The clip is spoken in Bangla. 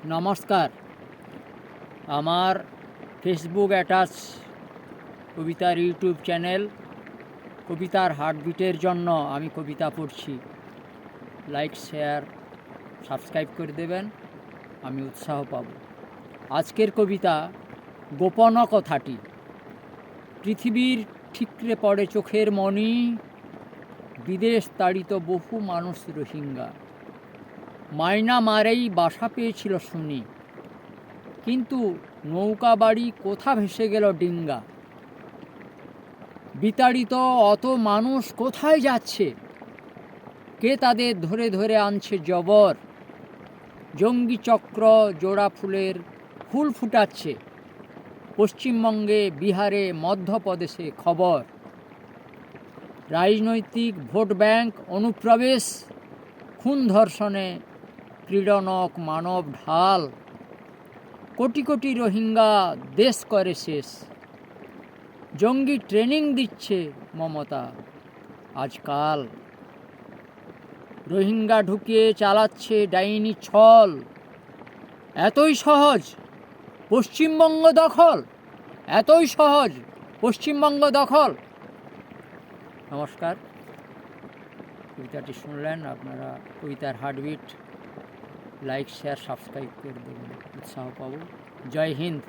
নমস্কার। আমার ফেসবুক অ্যাটাচ কবিতার ইউটিউব চ্যানেল কবিতার হার্টবিটের জন্য আমি কবিতা পড়ছি। লাইক, শেয়ার, সাবস্ক্রাইব করে দেবেন, আমি উৎসাহ পাব। আজকের কবিতা গোপন কথাটি। পৃথিবীর ঠিকরে পড়ে চোখের মণি, বিদেশ তাড়িত বহু মানুষ রোহিঙ্গা। মায়ানমারেই বাসা পেয়েছিল শুনি, কিন্তু নৌকা বাড়ি কোথা ভেসে গেল ডিঙ্গা। বিতাড়িত অত মানুষ কোথায় যাচ্ছে, কে তাদের ধরে ধরে আনছে জবর। জঙ্গি চক্র জোড়া ফুলের ফুল ফুটাচ্ছে, পশ্চিমবঙ্গে, বিহারে, মধ্যপ্রদেশে খবর। রাজনৈতিক ভোট ব্যাংক অনুপ্রবেশ, খুন ধর্ষণে ক্রীড়নক মানব ঢাল। কোটি কোটি রোহিঙ্গা দেশ করে শেষ, জঙ্গি ট্রেনিং দিচ্ছে মমতা আজকাল। রোহিঙ্গা ঢুকিয়ে চালাচ্ছে ডাইনি ছল, এতই সহজ পশ্চিমবঙ্গ দখল, এতই সহজ পশ্চিমবঙ্গ দখল। নমস্কার। কবিতাটি শুনলেন আপনারা। কবিতার হার্টবিট, লাইক, শেয়ার, সাবস্ক্রাইব করে দেবেন, উৎসাহ পাবো। জয় হিন্দ।